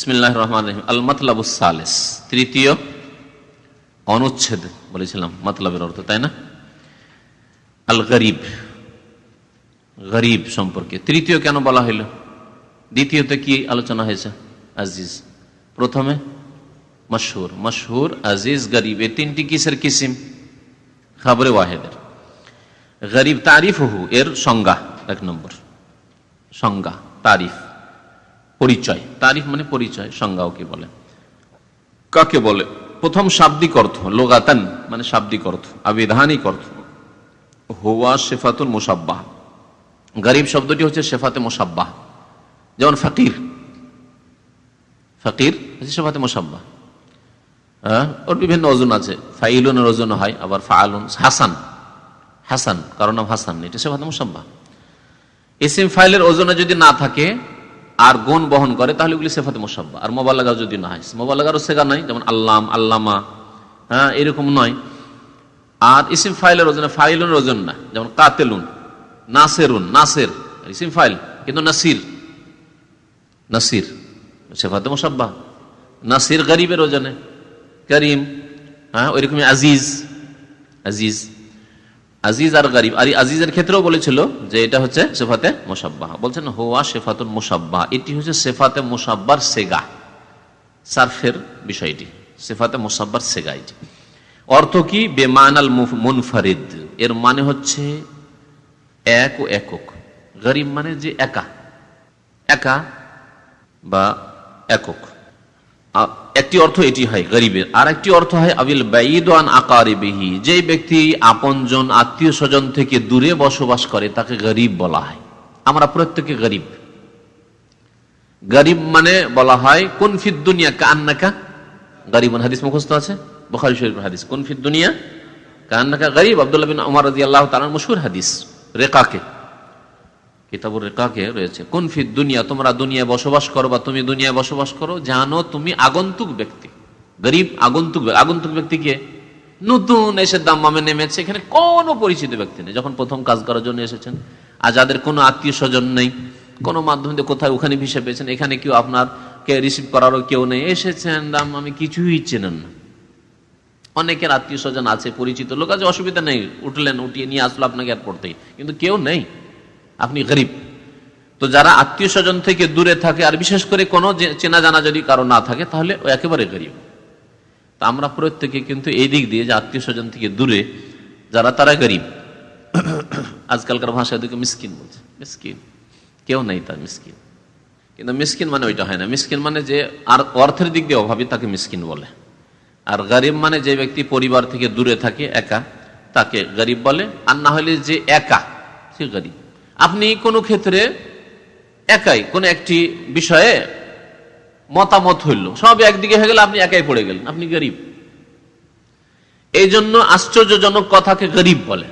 বিসমিল্লাহির রহমানির রহিম। আল মাতলাবুস সালিস, তৃতীয় অনুচ্ছেদ বলেছিলাম মাতলাবের অর্থ, তাই না? আল গরিব, গরিব সম্পর্কে তৃতীয় কেন বলা হইল? দ্বিতীয়তে কি আলোচনা হয়েছে? আজিজ। প্রথমে মশহুর, মশহুর, আজিজ, গরিব, এই তিনটি কিসের কিসিম? খবরে ওয়াহেদের। গরিব তারিফহু, এর সংজ্ঞা, এক নম্বর সংজ্ঞা, তারিফ, পরিচয়। তারিফ মানে পরিচয়, সংজ্ঞাও কি বলে, কাকে বলে? প্রথম শাব্দিক অর্থ, লোগাতান মানে শাব্দিক অর্থ, আবিধানিক অর্থ, হুয়া সিফাতুল মুসাব্বাহ। গরিব শব্দটি হচ্ছে সিফাতে মুসাব্বাহ, যেমন ফকির, ফকির হচ্ছে সিফাতে মুসাব্বাহ। ওর বিভিন্ন ওজন আছে, ফাইলুনের ওজন হয়, আবার ফাআলুন। হাসান, হাসান, কারণ নাম হাসান, এটা সিফাতে মুসাব্বাহ। ইসিম ফাইলের ওজনে যদি না থাকে আর গুণ বহন করে তাহলে ওগুলি সিফাতে মুসাব্বাহ। আর মোবাল্লাগা যদি না হয়, মোবাল্লাগারও সেগা নাই, যেমন আল্লাম, আল্লামা, এরকম নয়। আর ইসিম ফাইলের ওজনে ফাইলুনের ওজন না, যেমন কাতেলুন, নাসেরুন, নাসের ইসিম ফাইল, কিন্তু নাসির, নাসির সিফাতে মুসাব্বাহ। নাসির গরিবের ওজনে, করিম, ওইরকমই আজিজ, আজিজ, আজিজ আর গরিব। আর আজিজের ক্ষেত্রেও বলেছিল যে এটা হচ্ছে সিফাতে মুসাব্বাহ। বলছেন হুয়া সিফাতুল মুসাব্বাহ, এটি হচ্ছে সিফাতে মুসাব্বার সেগা, সারফের বিষয়টি, সিফাতে মুসাব্বার সেগা। এটি অর্থ কি? বেমানাল মুনফারিদ, এর মানে হচ্ছে এক ও একক। গরিব মানে যে একা, একা বা একক, একটি অর্থ এটি হয় গরিবের। আর একটি অর্থ হয় আবিল বাইদ আন আকারিবিহি, যে ব্যক্তি আপনজন আত্মীয় স্বজন থেকে দূরে বসবাস করে তাকে গরিব বলা হয়। আমরা প্রত্যেকে গরিব। গরিব মানে বলা হয় কুন ফিদ দুনিয়া কান্নাকা গরিবুন, হাদিস মুখস্থ আছে বুখারী শরীফের হাদিস, কুন ফিদ দুনিয়া কান্নাকা গরিব। আব্দুল্লাহ বিন উমর রাদিয়াল্লাহু তাআলা মশহুর হাদিস, রেকাকে, কিতাবুর রেকাকে রয়েছে, কুন ফিদ দুনিয়া, তোমরা দুনিয়ায় বসবাস করো বা তুমি দুনিয়ায় বসবাস করো, জানো তুমি আগন্তুক ব্যক্তি। গরিব আগন্তুক, আগন্তুক ব্যক্তিকে নতুন এসে দাম্মামে নেমেছে, এখানে কোনো পরিচিত ব্যক্তি নেই, যখন প্রথম কাজ করার জন্য এসেছেন। আর যাদের কোনো আত্মীয় স্বজন নেই, কোনো মাধ্যম দিয়ে কোথায় ওখানে ভিসা পেয়েছেন, এখানে কেউ আপনারকে রিসিভ করারও কেউ নেই, এসেছেন দাম্মামে, কিছুই চেনেন না। অনেকের আত্মীয় স্বজন আছে, পরিচিত লোক আছে, অসুবিধা নেই, উঠলেন, উঠিয়ে নিয়ে আসলো আপনাকে এয়ারপোর্টেই, কিন্তু কেউ নেই, আপনি গরিব। তো যারা আত্মীয় স্বজন থেকে দূরে থাকে, আর বিশেষ করে কোনো চেনা জানা যদি কারো না থাকে, তাহলে ও একেবারে গরিব। তা আমরা প্রত্যেকে কিন্তু এই দিক দিয়ে যে আত্মীয় স্বজন থেকে দূরে যারা, তারা গরিব। আজকালকার ভাষায় দিকে মিসকিন বলছে, মিসকিন, কেউ নেই তার মিসকিন। কিন্তু মিসকিন মানে ওইটা হয় না। মিসকিন মানে যে আর অর্থের দিক দিয়ে অভাবী, তাকে মিসকিন বলে। আর গরিব মানে যে ব্যক্তি পরিবার থেকে দূরে থাকে, একা, তাকে গরিব বলে। আর না হলে যে একা, সে গরিব। আপনি কোনো ক্ষেত্রে একাই, কোন একটি বিষয়ে মতামত হইল, সব একদিকে হয়ে গেল, আপনি একাই পড়ে গেলেন, আপনি গরিব। এই জন্য আশ্চর্যজনক কথাকে গরিব বলে,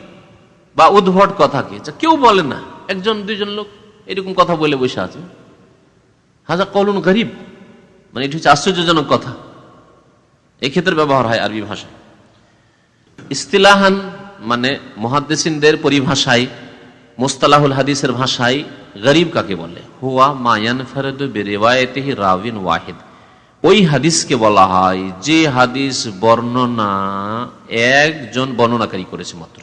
বা উদ্ভট কথাকে কেউ বলে না। একজন দুইজন লোক এরকম কথা বলে বসে আছে, হাজা কলুন গরিব, মানে এটি হচ্ছে আশ্চর্যজনক কথা। এই ক্ষেত্রে ব্যবহার হয় আরবি ভাষায়। ইস্তিলাহান মানে মুহাদ্দিসিনদের পরিভাষায়, মুস্তালাহুল হাদিসের ভাষায় গরিব কাকে বলে? হুয়া মা ইয়ানফারিদু বিরিওয়ায়াতিহি রাবিন ওয়াহিদ, ওই হাদিসকে বলা হয় যে হাদিস বর্ণনা একজন বর্ণনাকারী করেছে মাত্র,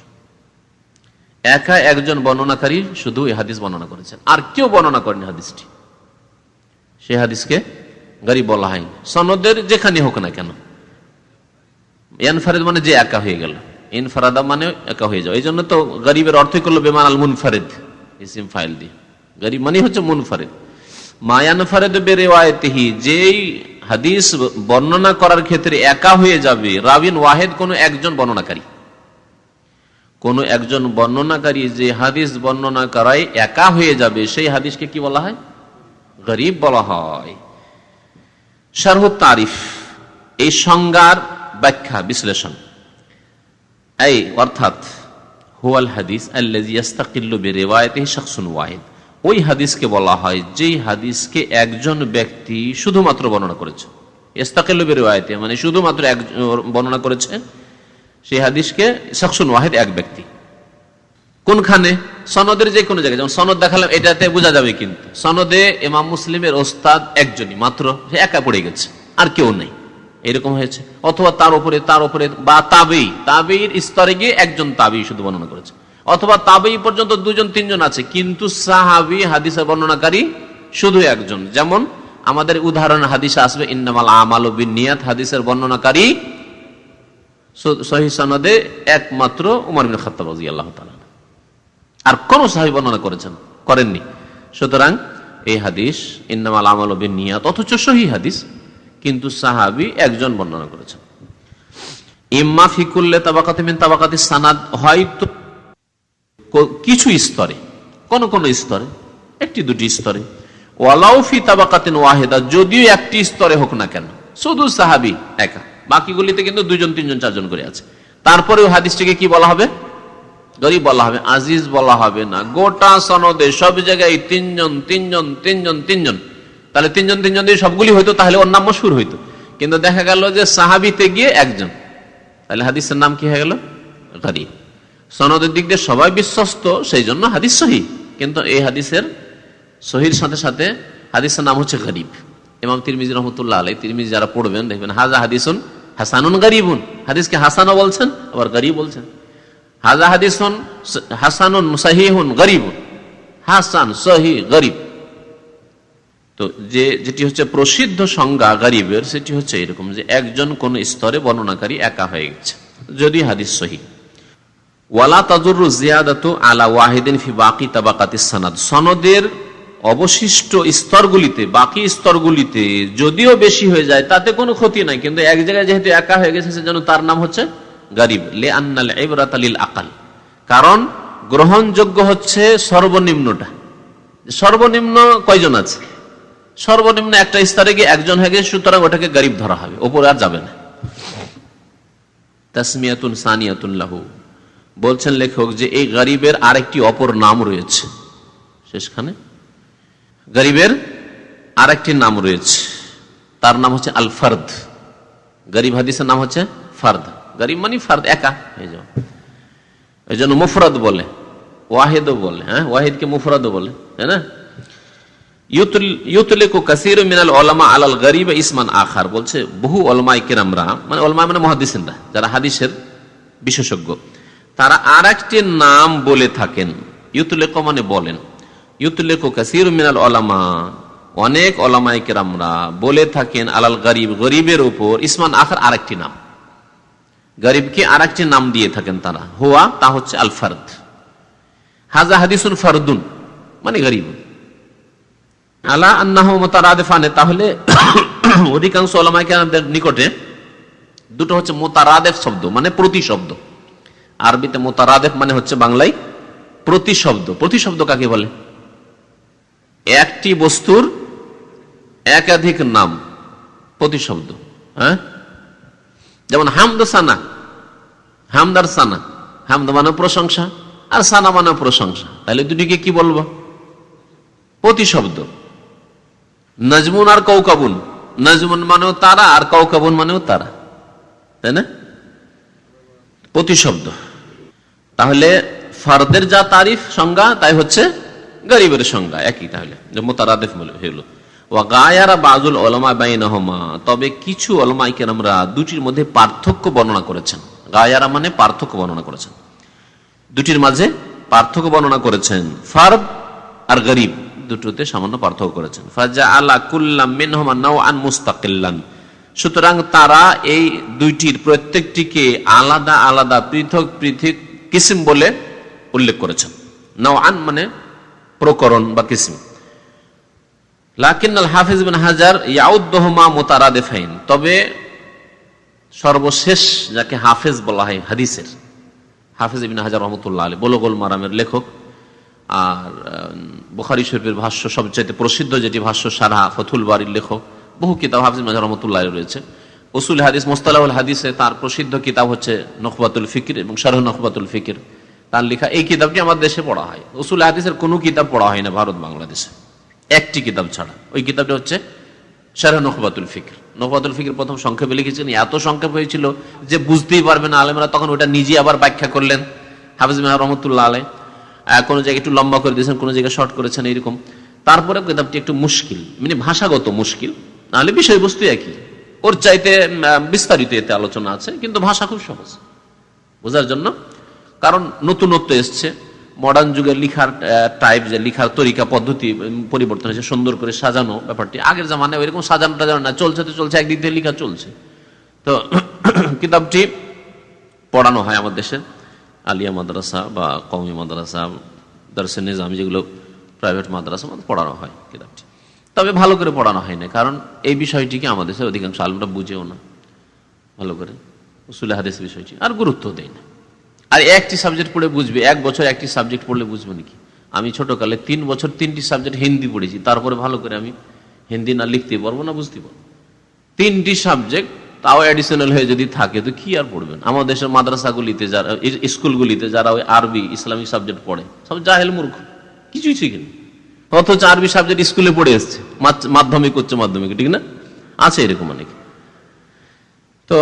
একা একজন বর্ণনাকারী শুধু এই হাদিস বর্ণনা করেছেন, আর কেউ বর্ণনা করেনি হাদিসটি, সেই হাদিসকে গরিব বলা হয়। সনদের যেখানে হোক না কেন, ইয়ানফারিদ মানে যে একা হয়ে গেল, ইনফারাদা মানে একা হয়ে যাও। এই জন্য তো গরিবের অর্থই করলো বেমান আল মুনফারিদ, ইসিম ফাইল দিয়ে। গরিব মানে হচ্ছে মুনফারিদ। মা ইয়ানফারিদু বিরিওয়ায়াতিহি, যেই হাদিস বর্ণনা করার ক্ষেত্রে একা হয়ে যাবে, রাবিন ওয়াহিদ, কোন একজন বর্ণনাকারী, কোন একজন বর্ণনাকারী যে হাদিস বর্ণনা করায় একা হয়ে যাবে, সেই হাদিসকে কি বলা হয়? গরিব বলা হয়। শারহু তারিফ, এই সংজ্ঞার ব্যাখ্যা, বিশ্লেষণ। এই অর্থাৎ হুয়াল হাদিস আল্লাযী ইস্তাকিল্লু বিরিওয়ায়াতিহি শাখসুন ওয়াহিদ, ওই হাদিসকে বলা হয় যেই হাদিসকে একজন ব্যক্তি শুধুমাত্র বর্ণনা করেছে। ইস্তাকিল্লু বিরিওয়ায়াতিহি মানে শুধুমাত্র এক বর্ণনা করেছে, সেই হাদিসকে শাখসুন ওয়াহিদ, এক ব্যক্তি। কোনখানে? সনদের যে কোনো জায়গায়, যেমন সনদ দেখালাম এটাতে বোঝা যাবে, কিন্তু সনদে ইমাম মুসলিমের ওস্তাদ একজনই মাত্র, সে একা পড়ে গেছে, আর কেউ নেই, এরকম হয়েছে। অথবা তার উপরে বা তাবেইর স্তরে গিয়ে একজন তাবেই শুধু বর্ণনা করেছে, অথবা তাবেই পর্যন্ত দুজন তিনজন আছে, কিন্তু সাহাবী হাদিসের বর্ণনাকারী শুধু একজন। যেমন আমাদের উদাহরণ হাদিসে আসবে ইন্নামাল আমালু বিন্নিয়াত, হাদিসের বর্ণনাকারী সহিহ সনদে একমাত্র উমর ইবনে খাত্তাব রাদিয়াল্লাহু তাআলা, আর কোন সাহাবী বর্ণনা করেননি। সুতরাং এই হাদিস ইন্নামাল আমালু বিন্নিয়াত অথচ সহিহ হাদিস, কিন্তু সাহাবী একজন বর্ণনা করেছেন। ইম্মা ফি কুল্লি তাবাকাতিন মিন তাবাকাতিস সানাদ, হয়তো কিছু স্তরে, কোন স্তরে, একটি দুটি স্তরে, ওয়ালাউ ফি তাবাকাতিন ওয়াহিদা, যদিও একটি স্তরে হোক না কেন, শুধু সাহাবী একা, বাকিগুলিতে কিন্তু দুজন তিনজন চারজন করে আছে, তারপরেও হাদিসটিকে কি বলা হবে? গরীব বলা হবে, আজিজ বলা হবে না। গোটা সনদে সব জায়গায় তিনজন, তাহলে তিনজন দিয়ে সবগুলি হইতো, তাহলে ওর নাম মশহুর হইতো। কিন্তু দেখা গেল যে সাহাবীতে গিয়ে একজন, তাহলে হাদিসের নাম কি হয়ে গেল? গরীব। সনদের দিক দিয়ে সবাই বিশ্বস্ত, সেই জন্য হাদিস সহিহ, কিন্তু এই হাদিসের সহির সাথে সাথে হাদিসের নাম হচ্ছে গরীব। ইমাম তিরমিজি রহমতুল্লাহ আলাইহি, তিরমিজি যারা পড়বেন দেখবেন হাজা হাদিসুন হাসানুন গরীবুন, হাদিসকে হাসানও বলছেন আবার গরীব বলছেন। হাজা হাদিসুন হাসানুন সহিহুন গরীবুন, হাসান সহিহ গরীব। তো যেটি হচ্ছে প্রসিদ্ধ সংজ্ঞা গরীবের, সেটি হচ্ছে এরকম যে একজন কোন স্তরে বর্ণনাকারী একা হয়ে গেছে, যদি হাদিস সহিহ। ওয়ালা তাজুরু জিয়াদাতু আলা ওয়াহিদিন ফি বাকি তাবাকাতিস সানাদ, সনদের অবশিষ্ট স্তরগুলিতে, বাকি স্তরগুলিতে যদিও বেশি হয়ে যায় তাতে কোনো ক্ষতি নাই, কিন্তু এক জায়গায় যেহেতু একা হয়ে গেছে সেজন্য তার নাম হচ্ছে গরীব। লিআন্নাল ইবরাতা লিল আকাল, কারণ গ্রহণযোগ্য হচ্ছে সর্বনিম্নটা। সর্বনিম্ন কয়জন আছে? সর্বনিম্ন একটা স্তরে গিয়ে একজন হয়ে গেছে, সুতরাং ওটাকে গরীব ধরা হবে, ওপরে আর যাবে না। তাসমিয়াতুন সানিয়াতুন লাহু, বলছেন লেখক যে এই গরীবের আরেকটি অপর নাম রয়েছে। শেষখানে গরীবের আরেকটি নাম রয়েছে, তার নাম হচ্ছে আল ফারদ। গরীব হাদিসের নাম হচ্ছে ফারদ। গরীব মানে ফারদ, একা হয়ে যাও, এই জন্য মুফরাদ বলে, ওয়াহিদও বলে, হ্যাঁ ওয়াহিদকে মুফরাদও বলে, তাই না? ইউতলিকু কাসীরু মিনাল উলামা আলাল গরীব ইসমান আখার, বলছে বহু উলামায়ে কিরামরা, মানে উলামা মানে মুহাদ্দিসিনরা, যারা হাদিসের বিশেষজ্ঞ, তারা আরেকটি নাম বলে থাকেন। ইউতলিকু মানে বলেন, ইউতলিকু কাসীরু মিনাল উলামা, অনেক উলামায়ে কিরামরা বলে থাকেন আলাল গরীব, গরীবের উপর ইসমান আখার আরেকটি নাম, গরীবকে আরেকটি নাম দিয়ে থাকেন তারা, হুয়া তা হচ্ছে আল ফারদ। হাজা হাদিসুন ফারদুন মানে গরীব। আলা আন্নাহু মুতারাদিফানে, তাহলে অধিকাংশ উলামায়ে কেরামদের নিকটে দুটো হচ্ছে মুতারাদিফ শব্দ, মানে প্রতি শব্দ। আরবিতে মুতারাদিফ মানে হচ্ছে বাংলায় প্রতি শব্দ। প্রতি শব্দ কাকে বলে? একটি বস্তুর একাধিক নাম প্রতি শব্দ। হ্যাঁ, যেমন হামদ সানা, হামদ আর সানা, হামদ মানে প্রশংসা আর সানা মানে প্রশংসা, তাহলে দুটিকে কি বলবো? প্রতি শব্দ। নজমুন আর কৌকাবুন, নজমুন মানেও তারা আর কৌকাবুন মানেও তারা, তাই না? প্রতি শব্দ। তাহলে ফারদের যা তারিফ সংজ্ঞা তাই হচ্ছে গরীবের সংজ্ঞা একই, তাহলে মুতারাদিফ হলো। ওয়া গায়ারা বাযুল উলামা বাইনাহুমা, তবে কিছু উলামায়ে কেরামরা দুটির মধ্যে পার্থক্য বর্ণনা করেছেন। গায়ারা মানে পার্থক্য বর্ণনা করেছেন, দুটির মাঝে পার্থক্য বর্ণনা করেছেন। ফারদ আর গরীব দুটোতে সামান্য পার্থক্য করেছেন। ফাজআলা কুল্লাম মিনহুমা নাওআন মুস্তাকিল্লান, সুতরাং তারা এই দুইটির প্রত্যেকটিকে আলাদা আলাদা পৃথক পৃথক কিসম বলে উল্লেখ করেছেন। নাওআন মানে প্রকরণ বা কিসম। লাকিন্নাল হাফিজ ইবনে হাজার ইয়াউদ্দুহুমা মুতারাদিফাইন, তবে সর্বশেষ যাকে হাফেজ বলা হয় হাদিসের, হাফিজ ইবনে হাজার রাহমাতুল্লাহ আলাইহি, বুলুগুল মারামের লেখক, আর বুখারী শরীফের ভাষ্য সবচেয়ে প্রসিদ্ধ যেটি ভাষ্য সারহ ফাথুল বারীর লেখক, বহু কিতাব হাফিজ ইবনে হাজার রাহমাতুল্লাহ আলাইহি রয়েছে। উসুল হাদিস, মুস্তালাহুল হাদিসে তার প্রসিদ্ধ কিতাব হচ্ছে নুখবাতুল ফিকর এবং শারহ নুখবাতুল ফিকর, তার লেখা এই কিতাবটি আমাদের দেশে পড়া হয়। উসুল হাদিসের কোনো কিতাব পড়া হয় না ভারত বাংলাদেশে, একটি কিতাব ছাড়া। ওই কিতাবটা হচ্ছে শারহ নুখবাতুল ফিকর। নুখবাতুল ফিকর প্রথম সংক্ষেপে লিখেছেন, এত সংক্ষেপ হয়েছিল যে বুঝতেই পারবে না আলেমরা, তখন ওটা নিজে আবার ব্যাখ্যা করলেন হাফিজ ইবনে হাজার রাহমাতুল্লাহ আলাইহি। কোনো জায়গায় একটু লম্বা করে দিয়েছেন, কোনো জায়গায় শর্ট করেছেন, এইরকম। তারপরে কিতাবটি একটু মুশকিল, মানে ভাষাগত মুশকিল, নাহলে বিষয়বস্তু একই, ওর চাইতে বিস্তারিত এতে আলোচনা আছে, কিন্তু ভাষা খুব সহজ বোঝার জন্য। কারণ নতুনত্ব এসছে, মডার্ন যুগের লিখার টাইপ, যে লিখার তরিকা পদ্ধতি পরিবর্তন হয়েছে, সুন্দর করে সাজানো ব্যাপারটি। আগের জামানায় ওইরকম সাজানো টাজানো না, চলছে তো চলছে, একদিক থেকে লিখা চলছে। তো কিতাবটি পড়ানো হয় আমার দেশে আলিয়া মাদ্রাসা বা কওমি মাদ্রাসা, দারসে নিজামি, যেগুলো প্রাইভেট মাদ্রাসা, পড়ানো হয় কিতাবটি। তবে ভালো করে পড়ানো হয় না, কারণ এই বিষয়টিকে আমাদের দেশের অধিকাংশ আলেমরা বুঝেও না ভালো করে, উসুল হাদিস বিষয়টি আর গুরুত্ব দেয় না। আর একটি সাবজেক্ট পড়ে বুঝবে, এক বছর একটি সাবজেক্ট পড়লে বুঝবো নাকি? আমি ছোটকালে 3 বছর 3টি সাবজেক্ট হিন্দি পড়েছি, তারপরে ভালো করে আমি হিন্দি না লিখতে পারবো না বুঝতে পারবো। 3টি সাবজেক্ট, তাও অ্যাডিশনাল হয়ে যদি থাকে তো কি আর পড়বেন। আমাদের দেশের মাদ্রাসাগুলিতে যারা, স্কুলগুলিতে যারা ওই আরবি ইসলামিক সাবজেক্ট পড়ে, সব জাহেল মূর্খ, কিছুই শিখেনি, অথচ আরবি সাবজেক্ট স্কুলে পড়ে এসছে, মাধ্যমিক উচ্চ মাধ্যমিক, ঠিক না? আছে এরকম অনেক, তো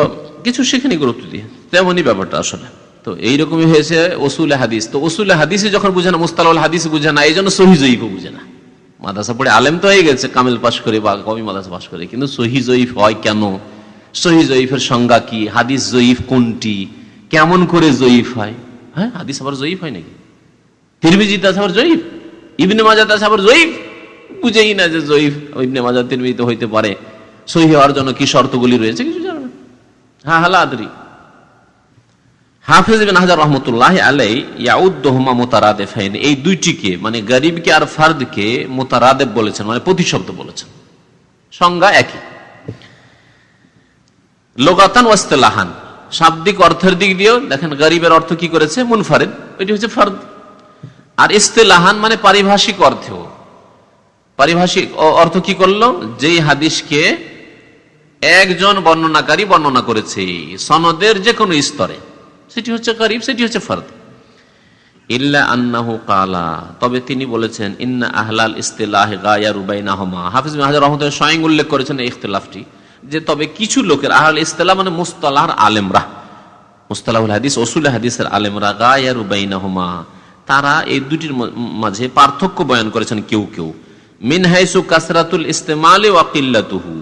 কিছু শিখেনি গুরুত্ব দিয়ে, তেমনই ব্যাপারটা আসলে। তো এইরকমই হয়েছে উসুলে হাদিস। তো উসুলে হাদিসে যখন বুঝে না, মুস্তালাহুল হাদিস বুঝে না, এই জন্য সহিহ জয়ীফও বুঝে না। মাদ্রাসা পড়ে আলেম তো হয়ে গেছে, কামেল পাশ করে বা কওমি মাদ্রাসা পাশ করে, কিন্তু সহিহ জয়ীফ হয় কেন, সহিহ জয়ীফের সংজ্ঞা কি, হাদিস জয়ীফ কোনটি, কেমন করে জয়ীফ হয়? হ্যাঁ, হাদিস আবার জয়ীফ হয় নাকি? তিরমিজিতে আছে আবার জয়ীফ, ইবনে মাজাতে আছে আবার জয়ীফ, বুঝেই না যে জয়ীফ ইবনে মাজা তিরমিজিতে হইতে পারে। সহিহ হওয়ার জন্য কি শর্তগুলি রয়েছে কিছু জানে না। হ্যাঁ, হালা আদরি। হাফেজ ইবনে হাজার রহমতুল্লাহ আলাইহি ইয়াউদ্দুহুমা মুতারাদিফাইন, এই দুইটিকে মানে গরিবকে আর ফারদকে মুতারাদিফ বলেছেন, মানে প্রতিশব্দ বলেছেন, সংজ্ঞা একই। লুগাতান ওয়া ইসতিলাহান, শাব্দিক অর্থের দিক দিয়েও দেখেন গরিবের অর্থ কি করেছে, মুনফারিদ, এটি হচ্ছে ফারদ। আর ইসতিলাহান মানে পারিভাষিক অর্থেও, পারিভাষিক অর্থ কি করলো, যেই হাদিসকে একজন বর্ণনাকারী বর্ণনা করেছে সনদের যে কোনো স্তরে, সেটি হচ্ছে গরিব, সেটি হচ্ছে ফারদ। ইল্লা আন্নাহু কালা, তবে তিনি বলেছেন, ইন্না আহলাল ইসতিলাহ গায়ারু বাইনাহুমা। হাফিজ ইবনে হাজার রহমাতুল্লাহ স্বয়ং উল্লেখ করেছেন এই ইখতিলাফটি, যে তবে কিছু লোকের, আহলাল ইসতিলাহ মানে মুস্তালাহর আলেমরা, মুস্তালাহুল হাদিস উসুল হাদিসের আলেমরা, গায়ারু বাইনাহুমা, তারা এই দুটির মাঝে পার্থক্য বয়ান করেছেন কেউ কেউ। মিন হাইসু কাসরাতুল ইস্তেমালি ওয়া কিল্লাতুহু,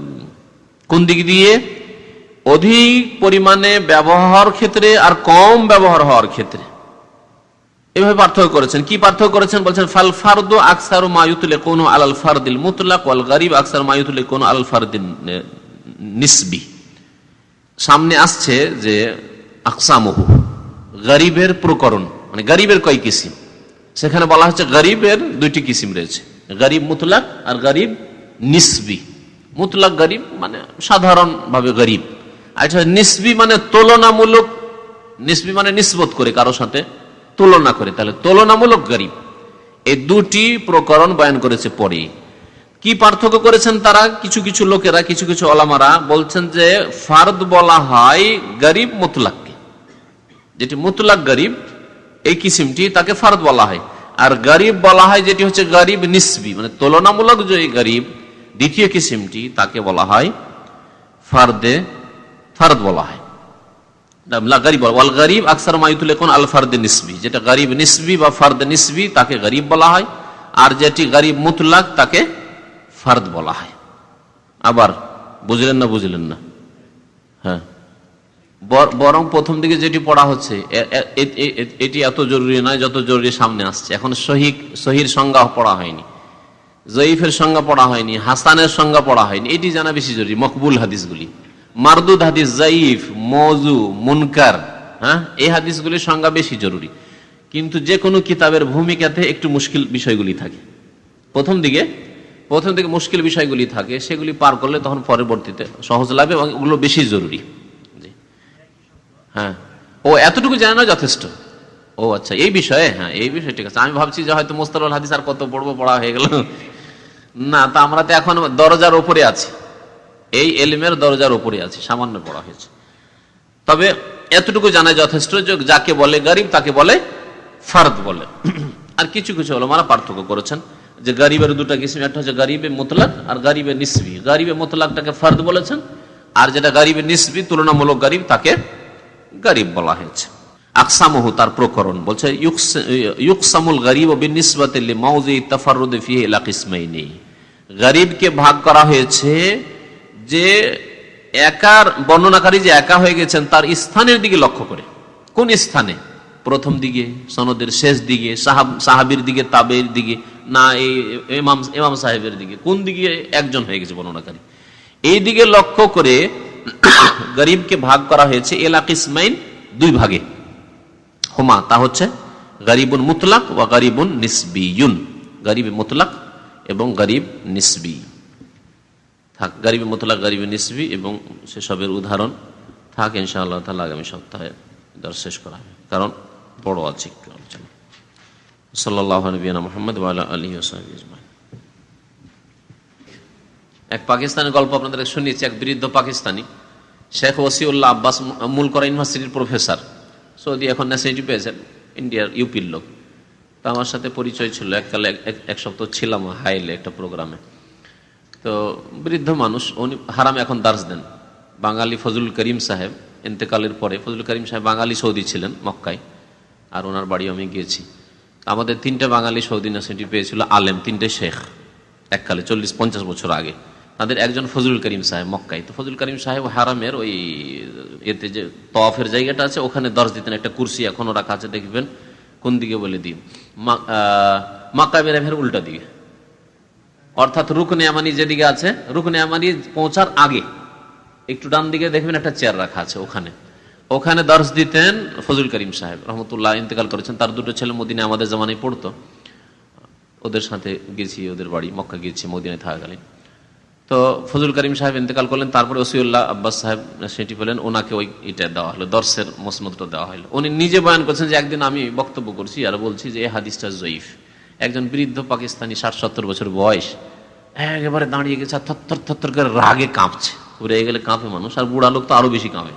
কোন দিক দিয়ে, অধিক পরিমাণে ব্যবহার ক্ষেত্রে আর কম ব্যবহার হওয়ার ক্ষেত্রে, এভাবে পার্থক্য করেছেন। কি পার্থক্য করেছেন বলছেন, ফাল ফারদু আকসারু মা ইউতলাকুনু আলাল ফারদিল মুতলাক ওয়াল গরিব আকসারু মা ইউতলাকুনু আলাল ফারদিন নিসবি। সামনে আসছে যে আকসামুহু, গরিবের প্রকরণ, মানে গরিবের কয় কিসিম, সেখানে বলা হচ্ছে গরিবের 2টি কিসিম রয়েছে, গরিব মুতলাক আর গরিব নিসবি। মুতলাক গরিব মানে সাধারণভাবে গরিব, আচ্ছা নিসবি মানে তুলনামূলক, নিসবি মানে নিসবত করে কারোর সাথে তুলনা করে, তাহলে তুলনামূলক গরিব। এই 2টি প্রকরণ বয়ান করেছে পরে। কি পার্থক্য করেছেন তারা, কিছু কিছু লোকেরা, কিছু কিছু ওলামারা বলছেন যে ফারদ বলা হয় গরিব মুতলাককে, যেটি মুতলাক গরিব এই কিসিমটি তাকে ফারদ বলা হয়, আর গরিব বলা হয় যেটি হচ্ছে গরিব নিসবি, মানে তুলনামূলক যে গরিব দ্বিতীয় কিসিমটি, তাকে বলা হয় ফারদ বলা হয়। গরিব আকসার মা ইউতলাকুন আল ফারদ নিসবি, যেটা গরিব নিসবি বা ফারদ নিসবি তাকে গরিব বলা হয়, আর যেটি গরিব মুতলাক তাকে ফারদ বলা হয়। আবার বুঝলেন না? বুঝলেন না? হ্যাঁ, বরং প্রথম দিকে যেটি পড়া হচ্ছে এটি এত জরুরি নয় যত জরুরি সামনে আসছে। এখন সহির সংজ্ঞা পড়া হয়নি, জয়ীফের সংজ্ঞা পড়া হয়নি, হাসানের সংজ্ঞা পড়া হয়নি, এটি জানা বেশি জরুরি। মকবুল হাদিসগুলি, মারদুদ হাদিস, জয়ীফ, মওযু, মুনকার, হ্যাঁ, এই হাদিসগুলির সংজ্ঞা বেশি জরুরি। কিন্তু যে কোনো কিতাবের ভূমিকাতে একটু মুশকিল বিষয়গুলি থাকে, প্রথম দিকে মুশকিল বিষয়গুলি থাকে, সেগুলি পার করলে তখন পরবর্তীতে সহজ লাগবে এবং ওগুলো বেশি জরুরি। হ্যাঁ, ও এতটুকু জানা না যথেষ্ট। ও আচ্ছা, এই বিষয়ে, হ্যাঁ এই বিষয়ে ঠিক আছে। আমি ভাবছি যে হয়তো মুস্তালাহুল হাদিস আর কত পড়বো, পড়া হয়ে গেল না। তা আমরা তো এখন দরজার উপরে আছি, এই এলমের দরজার উপরে আছি, সামান্য পড়া হয়েছে। তবে এতটুকু জানা যথেষ্ট যে যাকে বলে গরিব তাকে বলে ফারদ বলে। আর কিছু কিছু ওলামারা পার্থক্য করেছেন যে গরিবের 2টা কিসিম, একটা হচ্ছে গরিবে মুতলাক আর গরিবে নিসবি। গরিবে মুতলাকটাকে ফারদ বলেছেন, আর যেটা গরিবে নিসবি তুলনামূলক গরিব তাকে গরিব বলা হয়েছে। আকসামহু তার প্রকরণ বলছে ইউকসামুল গরিব বিনিসবাতি লিমাউযি তাফাররুদ ফিহি ইলা কিসমাইনি। গরিবকে ভাগ করা হয়েছে যে একার বর্ণনাকারী যে একা হয়ে গেছেন তার স্থানের দিকে লক্ষ্য করে। কোন স্থানে? প্রথম দিকে, সনদের শেষ দিকে, সাহাবীর দিকে, তাবেঈর দিকে, না এই ইমাম সাহেবের দিকে? কোন দিকে একজন হয়ে গেছে বর্ণনাকারী? এই দিকে লক্ষ্য করে গরিবকে ভাগ করা হয়েছে ইলা কিসমাইন, দুই ভাগে। হুমা তা হচ্ছে গরিবুন মুতলাক ওয়া গরিবুন নিসবিয়ুন। গরিব মুতলাক এবং গরিব নিসবি। থাক গরিব মুতলাক, গরিব নিসবি এবং সেসবের উদাহরণ থাক ইনশাআল্লাহ তাআলা আগামী সপ্তাহে দর্শ শেষ করা হবে, কারণ বড় আছে একটু আলোচনা। সাল্লাল্লাহু আলাইহি মুহাম্মদ ওয়া আলা আলিহি ওয়া সাহবিহি আজমাইন। এক পাকিস্তানের গল্প আপনাদের শুনিয়েছি। এক বৃদ্ধ পাকিস্তানি শেখ ওসিউল্লাহ আব্বাস মুলকরা ইউনিভার্সিটির প্রফেসর, সৌদি এখন ন্যাশনালিটি পেয়েছেন, ইন্ডিয়ার ইউপির লোক। তো আমার সাথে পরিচয় ছিল, এককালে এক সপ্তাহ ছিলাম হাইলে একটা প্রোগ্রামে। তো বৃদ্ধ মানুষ, উনি হারামে এখন দার্স দেন। বাঙালি ফজলুল করিম সাহেব ইন্তেকালের পরে, ফজলুল করিম সাহেব বাঙালি সৌদি ছিলেন মক্কায়, আর ওনার বাড়ি আমি গিয়েছি। আমাদের তিনটা বাঙালি সৌদি ন্যাশনালিটি পেয়েছিল আলেম, তিনটে শেখ এককালে 40-50 বছর আগে। তাদের একজন ফজলুল করিম সাহেব মক্কায়। তো ফজলুল করিম সাহেব হারামের ওই এতে যে তওয়াফের জায়গাটা আছে ওখানে দর্শ দিতেন। একটা কুরসি এখনো রাখা আছে, দেখবেন কোন দিকে বলে দিই, মাকাবের উল্টা দিকে, অর্থাৎ রুকনে ইয়ামানি যেদিকে আছে, রুকনে ইয়ামানি পৌঁছার আগে একটু ডান দিকে দেখবেন একটা চেয়ার রাখা আছে, ওখানে দর্শ দিতেন ফজলুল করিম সাহেব রহমতুল্লাহ। ইন্তেকাল করেছেন। তার দুটো ছেলে মদিনায় আমাদের জামানায় পড়তো, ওদের সাথে গেছি, ওদের বাড়ি মক্কা গিয়েছি মদিনায় থাকাকালীন। তো ফজলুল করিম সাহেব ইন্তেকাল করলেন, তারপরে ওসিউল্লাহ আব্বাস সাহেব সেটি পেলেন, ওনাকে ওই এটা দেওয়া হলো, দর্শের মসনদটা দেওয়া হলো। উনি নিজে বয়ান করছেন যে একদিন আমি বক্তব্য করছি আর বলছি যে এই হাদিসটা জয়ীফ। একজন বৃদ্ধ পাকিস্তানি 60-70 বছর বয়স একেবারে দাঁড়িয়ে গেছে, থরথর থরথর করে রাগে কাঁপছে। রেগে গেলে কাঁপে মানুষ, আর বুড়া লোক তো আরো বেশি কাঁপে।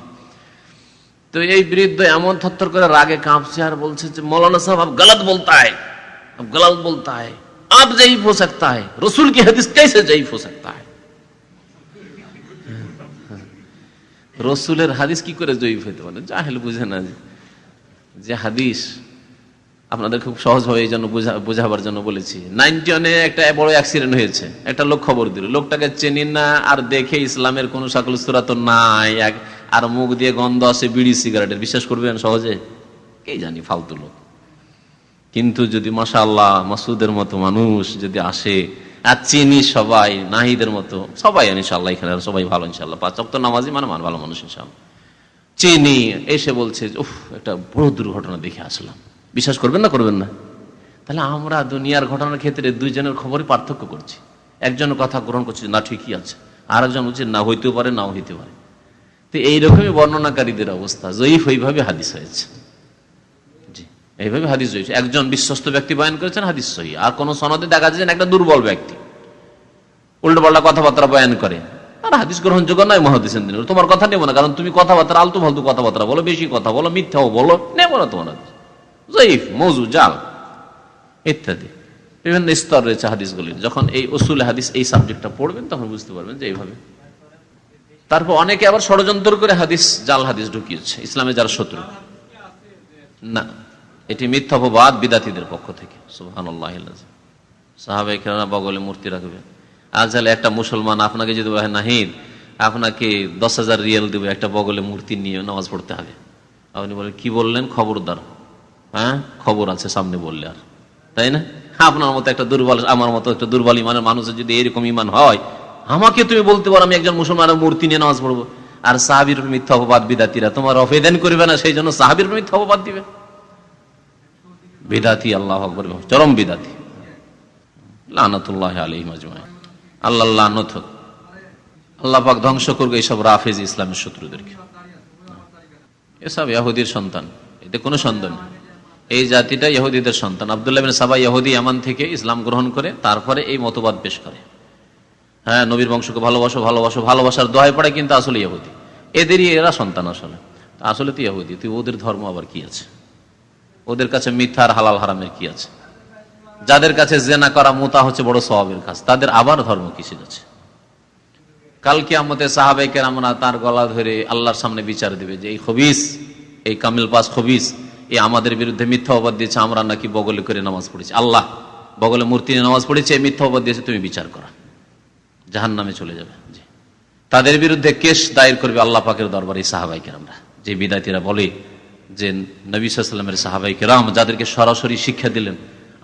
তো এই বৃদ্ধ এমন থরথর করে রাগে কাঁপছে আর বলছে যে মৌলানা সাহেব আপ গলত बोलता है, अब गलत बोलता है, आप जयीफ हो सकता है, रसूल की हदीस कैसे जयीफ हो सकता है? রসুলের হাদিস কি করে জয়ীফ হইতে পারে? জাহেল বুঝে না যে হাদিস আপনাদের খুব সহজভাবে এই জন্য বোঝাবার জন্য বলেছি। 91-এ একটা বড় অ্যাক্সিডেন্ট হয়েছে, একটা লোক খবর দিল, লোকটাকে চেনি না, আর দেখে ইসলামের কোন শাকল সূরাত নাই, আর মুখ দিয়ে গন্ধ আসে বিড়ি সিগারেটের। বিশ্বাস করবেন সহজে? কে জানি, ফালতু লোক। কিন্তু যদি মাশাআল্লাহ মাসুদের মতো মানুষ যদি আসে, আর চিনি সবাই, নাহিদের মতো সবাই ইনশাআল্লাহ, এখানে সবাই ভালো ইনশাআল্লাহ, 5 ওয়াক্ত নামাজি মানে ভালো মানুষ ইনশাআল্লাহ, চিনি, এসে বলছে উফ একটা বড় দুর্ঘটনা দেখে আসলাম। বিশ্বাস করবেন না? করবেন না? তাহলে আমরা দুনিয়ার ঘটনার ক্ষেত্রে দুইজনের খবরই পার্থক্য করছি। একজনের কথা গ্রহণ করছি, না ঠিকই আছে, আর একজন বলছে না হইতেও পারে, নাও হইতে পারে। তো এইরকমই বর্ণনাকারীদের অবস্থা। জয়ীফ এইভাবে হাদিস হয়েছে, জি এইভাবে হাদিস হয়েছে। একজন বিশ্বস্ত ব্যক্তি বয়ান করেছেন, হাদিস সহিহ। আর কোন সনদে দেখা যাচ্ছে একটা দুর্বল ব্যক্তি উল্টোপাল্টা কথাবার্তা বয়ান করে, আর হাদিস গ্রহণযোগ্য নয় মুহাদ্দিসিন দিনের। তোমার কথা নেবো না, কারণ তুমি কথাবার্তা আলতু ফালতু কথাবার্তা বলো, বেশি কথা বলো, মিথ্যাও বলো, নেবো না তোমার হাদিস। জয়ীফ, মওযু, জাল ইত্যাদি বিভিন্ন স্তর রয়েছে হাদিসগুলির। যখন এই উসুল হাদিস এই সাবজেক্টটা পড়বেন তখন বুঝতে পারবেন যে এইভাবে। তারপর অনেকে আবার ষড়যন্ত্র করে হাদিস, জাল হাদিস ঢুকিয়েছে ইসলামে যারা শত্রু। না, এটি মিথ্যা অপবাদ বিদাতীদের পক্ষ থেকে। সুবহানাল্লাহ। সাহাবায়ে কেরাম বগলে মূর্তি রাখবে। আজকাল একটা মুসলমান আপনাকে যদি বলে নাহিদ আপনাকে 10,000 রিয়াল দেবে একটা বগলে মূর্তি নিয়ে নামাজ পড়তে হবে, আপনি বলেন কি বললেন? খবরদার, হ্যাঁ খবর আছে সামনে বললে, আর তাই না? আপনার মতো একটা দুর্বল, আমার মতো একটা দুর্বল ইমানের মানুষের যদি এরকম ইমান হয়, আমাকে তুমি বলতে পারো আমি একজন মুসলমানের মূর্তি নিয়ে নামাজ পড়বো? আর সাহাবীর মিথ্যা অপবাদ বিদাতীরা তোমার অফেদান করবে না, সেই জন্য সাহাবীর মিথ্যা অপবাদ দিবে। বিদাতী, আল্লাহু আকবার, চরম বিদাতী, লানাতুল্লাহি আলাইহিম আজমাইন। আল্লাহ লানত হোক, আল্লাহ পাক ধ্বংস করবে এইসব রাফেজ ইসলামের শত্রুদেরকে। এসব ইহুদির সন্তান, এতে কোনো সন্দেহ নেই। এই জাতিটা ইহুদিদের সন্তান। আব্দুল্লাহ ইবনে সাবা ইহুদি ইয়ামান থেকে ইসলাম গ্রহণ করে তারপরে এই মতবাদ পেশ করে। হ্যাঁ, নবীর বংশকে ভালোবাসো ভালোবাসো, ভালোবাসার দোহাই পড়ে, কিন্তু আসলে ইহুদি, এদেরই এরা সন্তান। আসলে তো ইহুদি। তুই ওদের ধর্ম আবার কি আছে? ওদের কাছে মিথ্যা আর হালাল হারামের কি আছে? যাদের কাছে জেনা করা মুতা হচ্ছে বড় সওয়াবের কাজ, তাদের আবার ধর্ম কিসের আছে? কাল কিয়ামতে সাহাবায়ে কেরামরা তার গলা ধরে আল্লাহর সামনে বিচার দিবে যে এই খবিস এই কামিল পাস খবিস এই আমাদের বিরুদ্ধে মিথ্যা অপবাদ দিয়েছে, আমরা নাকি বগলে করে নামাজ পড়েছি। আল্লাহ বগলে মূর্তি নিয়ে নামাজ পড়েছে, মিথ্যা অপবাদ দিয়েছে, তুমি বিচার করা, জাহান্নামে চলে যাবে। তাদের বিরুদ্ধে কেস দায়ের করবে আল্লাহ পাকের দরবারে সাহাবাই কেরামরা। যে বিদাতীরা বলে যে নবী সাল্লাল্লাহু আলাইহি ওয়াসাল্লামের সাহাবাই কেরাম যাদেরকে সরাসরি শিক্ষা দিলেন,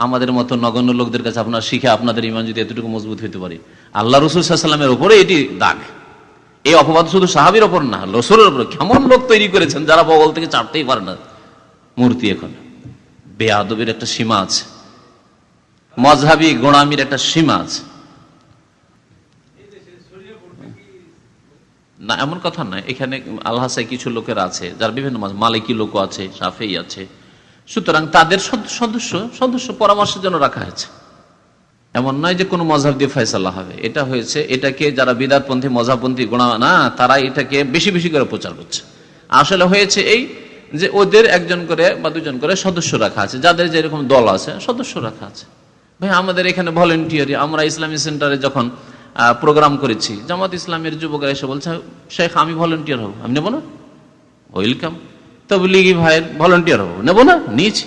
আমাদের মতো নগণ্য লোকদের কাছে আপনার শিখে আপনাদের ঈমান যদি এতটুকু মজবুত হইতে পারে, আল্লাহ রাসূল সাল্লাল্লাহু আলাইহি ওয়াসাল্লামের উপরে এটি দাগ। এই অপবাদ শুধু সাহাবীর ওপর না, রাসূলের উপর। কেমন লোক তৈরি করেছেন যারা বগল থেকে চাপতেই পারে না মূর্তি। এখন বেয়াদবির একটা সীমা আছে, মযহাবী গোঁড়ামির একটা সীমা আছে। না এমন কথা নয়, এখানে আল্লাহ কিছু লোকের আছে যার বিভিন্ন মালিকি লোক আছে, শাফেঈ আছে, সুতরাং তাদের সদস্য পরামর্শের জন্য রাখা হয়েছে। এমন নয় যে কোনো মযহাব দিয়ে ফয়সালা হবে। এটা হয়েছে, এটাকে যারা বিদআতপন্থী মযহাবপন্থী গোঁড়া না, তারা এটাকে বেশি বেশি করে প্রচার করছে। আসলে হয়েছে এই যে ওদের একজন করে বা দুজন করে সদস্য রাখা আছে, যাদের যেরকম দল আছে সদস্য রাখা আছে। ভাই আমাদের এখানে ভলেন্টিয়ারি, আমরা ইসলামী সেন্টারে যখন প্রোগ্রাম করেছি, জামাত ইসলামের যুবকরা এসে বলছে শেখ আমি ভলেন্টিয়ার হবো, আমি নেবো না, ওয়েলকাম। তাবলীগী ভাইয়ের ভলেন্টিয়ার হবো, নেবো না, নিয়েছি।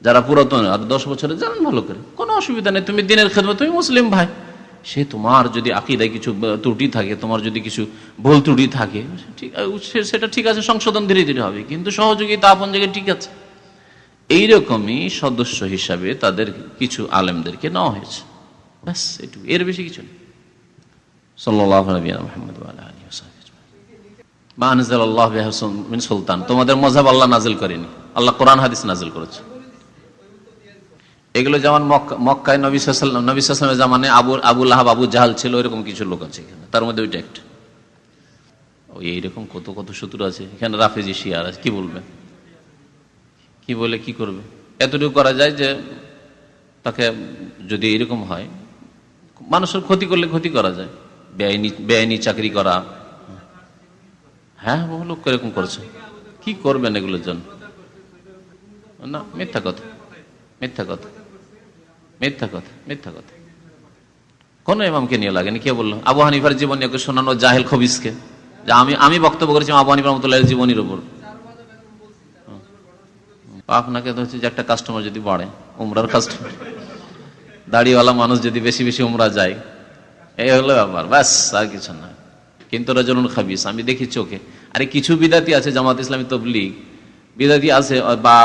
যারা পুরাতন আর 10 বছরে জানেন ভালো করে, কোনো অসুবিধা নেই, তুমি দিনের খেদমত, তুমি মুসলিম ভাই। সে তোমার যদি আকীদায় কিছু ত্রুটি থাকে, তোমার যদি কিছু ভুল ত্রুটি থাকে, সেটা ঠিক আছে, সংশোধন ধীরে ধীরে হবে, কিন্তু সহযোগিতা আপন জায়গায় ঠিক আছে। এইরকমই সদস্য হিসাবে তাদের কিছু আলেমদেরকে নেওয়া হয়েছে, ব্যাস এটুকু, এর বেশি কিছু নেই। সাল্লাল্লাহু আলাইহি মুহাম্মদ ওয়া আলা আলিহি ওয়া সাহবিহি মা আনজালাল্লাহু বিহা মিন সুলতান। তোমাদের মযহাব আল্লাহ নাযিল করেনি, আল্লাহ কোরআন হাদিস নাযিল করেছে। এগুলো যেমন মক্কায় নবী সাল্লাল্লাহু আলাইহি ওয়াসাল্লামের জামানে আবু লাহাব আবু জাহাল ছিল, এরকম কিছু লোক আছে এখানে, তার মধ্যে ওইটা একটা। ওই এইরকম কত কত শত্রু আছে এখানে, রাফেজি শিয়া আছে, কি বলবে, কি বলে কি করবে। এতটুকু করা যায় যে তাকে যদি এরকম হয়, মানুষের ক্ষতি করলে ক্ষতি করা যায়, বেআইনি চাকরি করা। হ্যাঁ বহু লোক এরকম করছে, কি করবেন এগুলোর জন্য? না মিথ্যা কথা, মিথ্যা কথা, মিথ্যা কথা, মিথ্যা কথা। কোন ইমামকে নিয়ে লাগেনি। কে বললো? আবু হানিফার জীবনী ওকে শোনানো জাহেল খবিসকে, যে আমি বক্তব্য করেছি আবু হানিফা রাহমাতুল্লাহির জীবনীর উপর। আপনাকে তো হচ্ছে যে একটা কাস্টমার যদি বাড়ে, উমরার কাস্টমার, দাড়িওয়ালা মানুষ যদি বেশি বেশি উমরা যায়, এই হলো ব্যাপার, ব্যাস আর কিছু না। কিন্তু রাজুলুন খাবিস, আমি দেখি চোখে। আরে কিছু বিদাতি আছে জামাত ইসলামী তবলিগ বিদাতি আছে, বা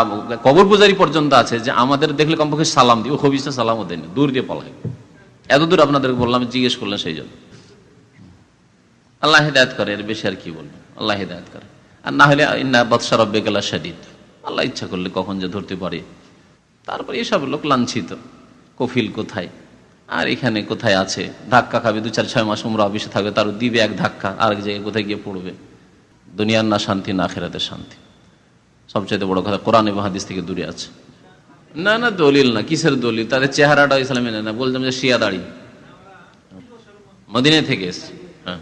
কবর পূজারি পর্যন্ত আছে, যে আমাদের দেখলে কমপক্ষে সালাম দিই, ও খবিসটা সালামও দেয়নি, দূর দিয়ে পলায়। এত দূর আপনাদেরকে বললাম, জিজ্ঞেস করলেন সেই জন্য। আল্লাহ হিদায়াত করে, এর বেশি আর কি বলবো। আল্লাহ হিদায়াত করে, আর না হলে ইন্না বাতশা রাব্বিকা লাশাদীদ, আল্লাহ ইচ্ছা করলে কখন যে ধরতে পারে। তারপরে এসব লোক লাঞ্ছিত, কফিল কোথায় আর এখানে কোথায় আছে, ধাক্কা খাবে, 2-4-6 মাস উমরা অফিসে থাকবে, তারও দিবে এক ধাক্কা, আরেক জায়গায় কোথায় গিয়ে পড়বে। দুনিয়ার না শান্তি না আখিরাতের শান্তি। সবচেয়ে বড় কথা, কোরআন এবং হাদিস থেকে দূরে আছে। না না দলিল না, কিসের দলিল? তাদের চেহারাটা ইসলামে না, বলতাম যে শিয়া দাড়ি, মদিনা থেকে এসছে। হ্যাঁ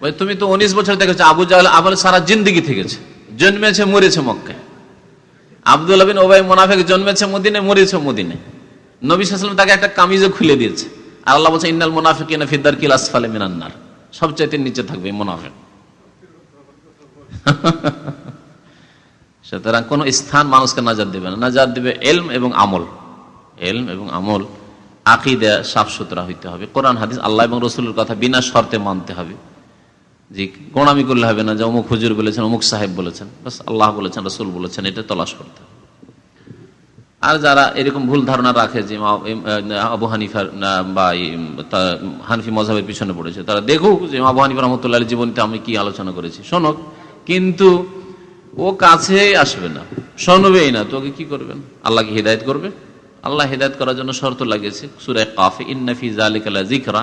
ভাই, তুমি তো 19 বছর দেখেছো। আবু জাহল আবার সারা জিন্দগি থেকেছে, জন্মেছে মরেছে মক্কায়। আব্দুল্লাহ বিন উবাই মুনাফিক জন্মেছে মদিনায়, মরেছে মদিনায়। নবী সাল্লাল্লাহু আলাইহি ওয়াসাল্লাম তাকে একটা কামিজও খুলে দিয়েছে, আর আল্লাহ বলছে ইন্নাল মুনাফিকিনা ফি দারকিল আসফালি মিনান নার, সবচাইতে নিচে থাকবে মুনাফিক। সুতরাং কোন স্থান মানুষকে নাজাত দেবে না, নাজাত দেবে ইলম এবং আমল। ইলম এবং আমল, আকীদা সাফ সুতরা হইতে হবে, কোরআন হাদিস আল্লাহ এবং রাসূলের কথা বিনা শর্তে মানতে হবে। জি, গোঁড়ামি করলে হবে না, যে অমুক হুজুর বলেছেন, অমুক সাহেব বলেছেন, বাস আল্লাহ বলেছেন রাসূল বলেছেন, এটা তলাশ করতে হবে। আর যারা এরকম ভুল ধারণা রাখে যে আবু হানিফার বা হানফি মযহাবের পিছনে পড়েছে, তারা দেখুক যে আবু হানিফা রাহমাতুল্লাহির জীবনীতে আমি কি আলোচনা করেছি, শোনক, কিন্তু ও কাছেই আসবে না, শুনবেই না, তোকে কি করবেন? আল্লাহ কি হিদায়াত করবে? আল্লাহ হিদায়াত করার জন্য শর্ত লাগিয়েছে সূরা কাফ, ইন্না ফি যালিকা লাযিকরা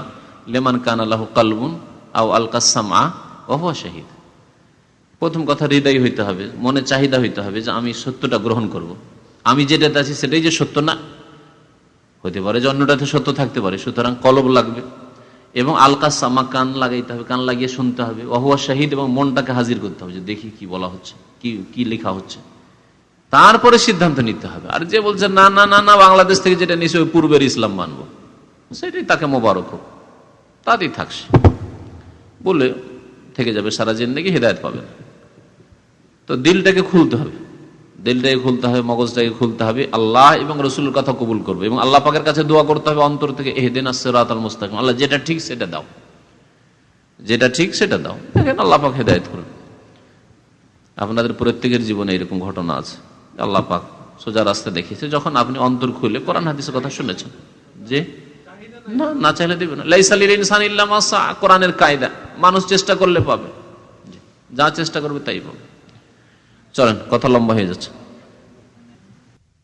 লিমান কানা লাহু কলবুন আও আলকাস সামআ ওয়া হুয়া শাহীদ। প্রথম কথা, হৃদয় হইতে হবে, মনে চাহিদা হইতে হবে যে আমি সত্যটা গ্রহণ করব। আমি যেটাতে আছি সেটাই যে সত্য না, হতে পারে যে অন্যটাতে সত্য থাকতে পারে, সুতরাং কলব লাগবে। এবং আলকাস সামা, কান লাগাইতে হবে, কান লাগিয়ে শুনতে হবে। ওয়া হুয়া শাহীদ, এবং মনটাকে হাজির করতে হবে, যে দেখি কি বলা হচ্ছে, কি লেখা হচ্ছে, তারপরে সিদ্ধান্ত নিতে হবে। আর যে বলছে না না না না, বাংলাদেশ থেকে যেটা নিশ্চয় ওই পূর্বের ইসলাম মানবো, সেটাই তাকে মোবারক হোক, তাতেই থাকছে বলে থেকে যাবে, সারা জিন্দেগি হিদায়াত পাবে না। তো দিলটাকে খুলতে হবে, দিলটাকে খুলতে হবে, মগজটাকে খুলতে হবে, আল্লাহ এবং রসুলের কথা কবুল করবে এবং আল্লাহ পাকের কাছে দোয়া করতে হবে অন্তর থেকে, ইহদিনাস সিরাতাল মুস্তাকিম, আল্লাহ যেটা ঠিক সেটা দাও, যেটা ঠিক সেটা দাও। দেখেন আল্লাহ পাক হেদায়েত করবে। আপনাদের প্রত্যেকের জীবনে এরকম ঘটনা আছে, আল্লাহ পাক সোজা রাস্তা দেখিয়েছে যখন আপনি অন্তর খুলে কোরআন হাদিসের কথা শুনেছেন। যে না চাইলে দিবে না, লাইসা লিল ইনসানি ইল্লা মা সা, কোরআনের কায়দা, মানুষ চেষ্টা করলে পাবে, যা চেষ্টা করবে তাই পাবে। চলেন, কথা লম্বা হয়ে যাচ্ছে।